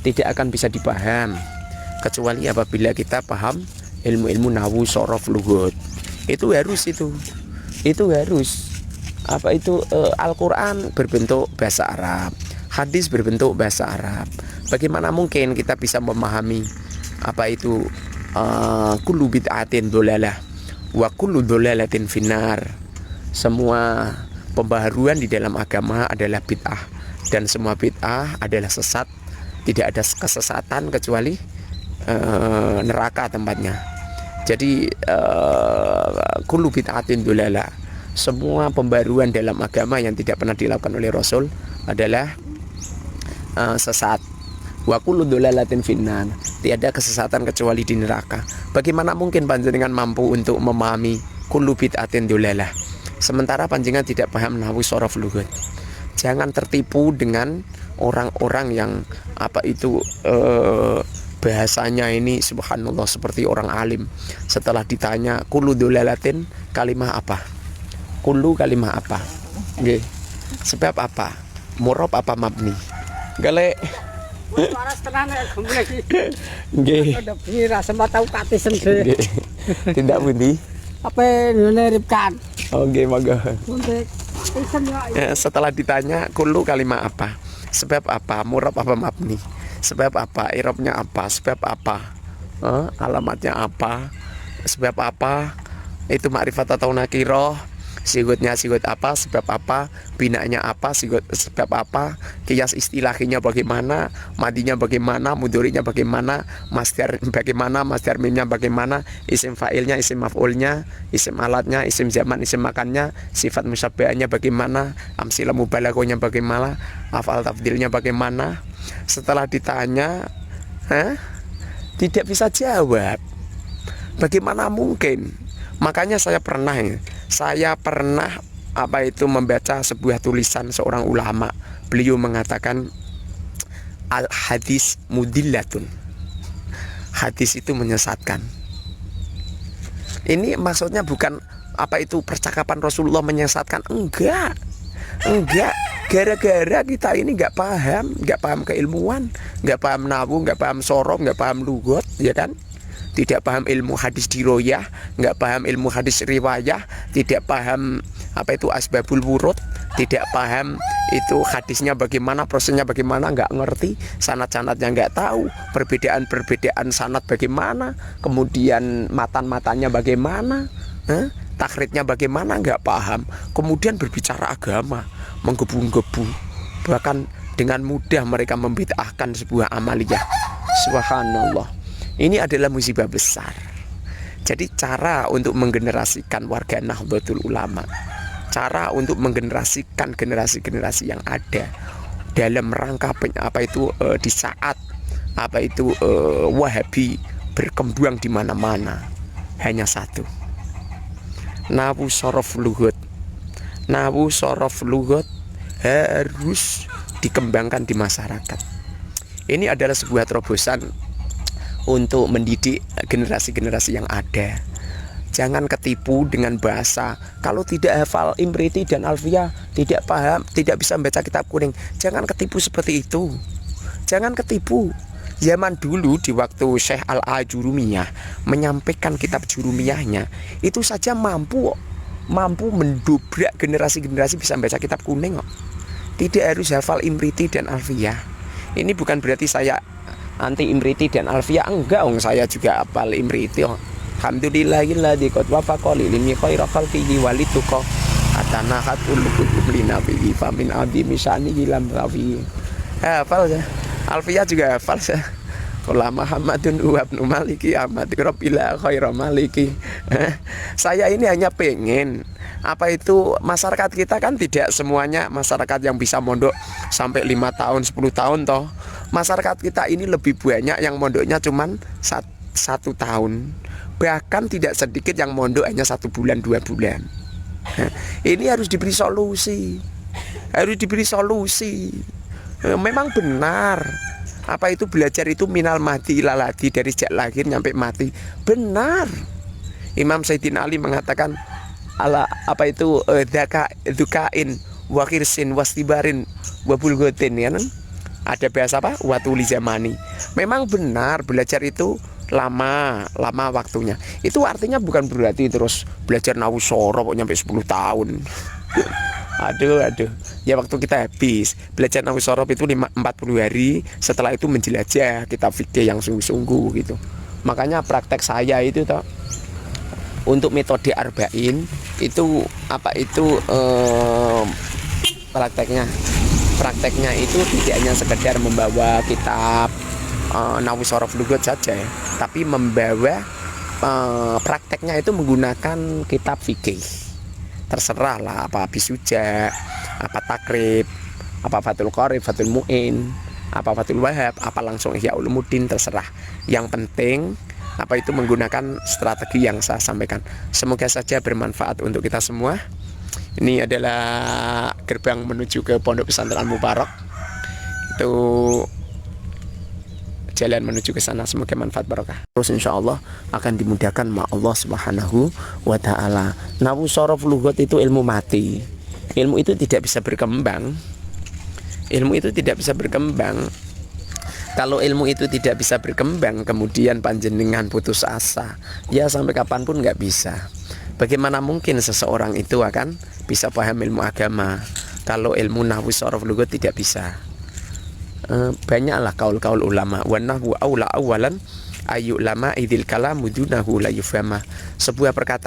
tidak akan bisa dipaham kecuali apabila kita paham ilmu-ilmu nahwu, sorof, lughat. Itu harus apa itu Al-Quran berbentuk bahasa Arab, hadis berbentuk bahasa Arab. Bagaimana mungkin kita bisa memahami apa itu kullu bid'atin dolalah wa kullu dolalatin finnar. Semua pembaharuan di dalam agama adalah bid'ah, dan semua bid'ah adalah sesat. Tidak ada kesesatan kecuali neraka tempatnya. Jadi kullu bid'atin dolalah, semua pembaruan dalam agama yang tidak pernah dilakukan oleh Rasul adalah sesat. Wa kullu dolalatin finnar, tiada kesesatan kecuali di neraka. Bagaimana mungkin panjenengan mampu untuk memahami kullu bid'atin dolalah sementara panjenengan tidak paham nahwu, sorof, lughat? Jangan tertipu dengan orang-orang yang apa itu bahasanya ini subhanallah seperti orang alim. Setelah ditanya kullu dolalatin, kalimah apa? Kullu kalimah apa? Nggih. Sebab apa? Murab apa mabni? Galek. Waras tenan gemblek iki. Nggih. Ada pira sempat tau katisen dhewe. Nggih. Tindak pundi? Apa ngene ripkan. Oh nggih, monggo. Untuk katisen ya. Setelah ditanya kullu kalimah apa? Sebab apa? Murab apa mabni? Sebab apa? I'rabnya apa? Sebab apa? Alamatnya apa? Sebab apa? Itu makrifat atau nakirah? Sigutnya sigut apa? Sebab apa? Binanya apa? Sigut sebab apa? Kias istilahnya bagaimana? Madinya bagaimana? Mudhari'nya bagaimana? Masdar bagaimana? Masdar mimnya bagaimana? Isim fa'ilnya, isim maf'ulnya, isim alatnya, isim zaman, isim makannya, sifat musyabbahnya bagaimana? Amsilah mubalaghahnya bagaimana? Af'al tafdilnya bagaimana? Setelah ditanya, tidak bisa jawab. Bagaimana mungkin? Makanya saya pernah apa itu membaca sebuah tulisan seorang ulama. Beliau mengatakan al hadis mudillatun. Hadis itu menyesatkan. Ini maksudnya bukan apa itu percakapan Rasulullah menyesatkan, enggak. Gara-gara kita ini nggak paham keilmuan, nggak paham nahwu, nggak paham sorof, nggak paham lughat, ya kan? Tidak paham ilmu hadis diroyah, nggak paham ilmu hadis riwayah, tidak paham apa itu asbabul wurud, tidak paham itu hadisnya bagaimana, prosesnya bagaimana, nggak ngerti, sanad-sanadnya nggak tahu, perbedaan sanad bagaimana, kemudian matan-matannya bagaimana, takhrijnya bagaimana, nggak paham, kemudian berbicara agama, menggebu-gebu, bahkan dengan mudah mereka membid'ahkan sebuah amaliyah. Subhanallah. Ini adalah musibah besar. Jadi cara untuk menggenerasikan warga Nahdlatul Ulama, cara untuk menggenerasikan generasi-generasi yang ada dalam rangka apa itu di saat apa itu Wahabi berkembang di mana-mana, hanya satu. Nahwu, sorof, lughat. Nahwu, sorof, lughat harus dikembangkan di masyarakat. Ini adalah sebuah terobosan untuk mendidik generasi-generasi yang ada. Jangan ketipu dengan bahasa. Kalau tidak hafal Imriti dan Alfiyah, tidak paham, tidak bisa membaca kitab kuning, jangan ketipu seperti itu. Jangan ketipu. Zaman dulu di waktu Syekh Al-Ajurumiyah menyampaikan kitab Jurumiyahnya, itu saja mampu mendobrak generasi-generasi bisa membaca kitab kuning kok. Tidak harus hafal Imriti dan Alfiyah. Ini bukan berarti saya anti Imriti dan Alfiyah, enggak, saya juga hafal Imriti. Alhamdulillahilladzi qad wafaqa li ilmi khaira khalqihi walituqa atanahat ulukutub linabihi famin adhimi syanihi lam rafi. Hafal saya. Alfiyah juga hafal saya. Qala Muhammadun wa ibnu Maliki Ahmad Rabbila khaira maliki. Saya ini hanya pengen apa itu masyarakat kita kan tidak semuanya masyarakat yang bisa mondok sampai 5 tahun 10 tahun toh. Masyarakat kita ini lebih banyak yang mondoknya cuman 1 tahun, bahkan tidak sedikit yang mondok hanya 1 bulan 2 bulan. Ini harus diberi solusi, memang benar apa itu belajar itu minal mati ilaladi, dari sejak lahir sampai mati, benar. Imam Sayyidina Ali mengatakan ala apa itu dzukain wa khirsin wastibarin wa bulghatin, ya kan? Ada bahasa apa? Watuli zamani. Memang benar belajar itu lama waktunya. Itu artinya bukan berarti terus belajar nahu sorof kok nyampe 10 tahun. Aduh. Ya waktu kita habis belajar nahu sorof itu 40 hari. Setelah itu menjelajah kitab fikih yang sungguh-sungguh gitu. Makanya praktek saya itu toh, untuk metode arba'in itu prakteknya itu tidak hanya sekedar membawa kitab nahu sorof lugat saja ya, tapi membawa prakteknya itu menggunakan kitab fikih. Terserah lah, apa bisuja, apa takrib, apa fatul qorib, fatul mu'in, apa fatul wahab, apa langsung ihya ulumuddin, terserah. Yang penting apa itu menggunakan strategi yang saya sampaikan. Semoga saja bermanfaat untuk kita semua. Ini adalah gerbang menuju ke Pondok Pesantren Mubarak. Itu jalan menuju ke sana. Semoga manfaat barokah. Terus insya Allah akan dimudahkan ma Allah Subhanahu wa ta'ala. Nahu sorof lugat itu ilmu mati. Ilmu itu tidak bisa berkembang. Kalau ilmu itu tidak bisa berkembang, kemudian panjenengan putus asa, ya sampai kapanpun nggak bisa. Bagaimana mungkin seseorang itu akan bisa paham ilmu agama kalau ilmu nahwu sorof lugat tidak bisa? Banyaklah kaul-kaul ulama. Wa nahwu aula awalan ayu lama idil kalamu dunahu la yufhama. Sebuah perkataan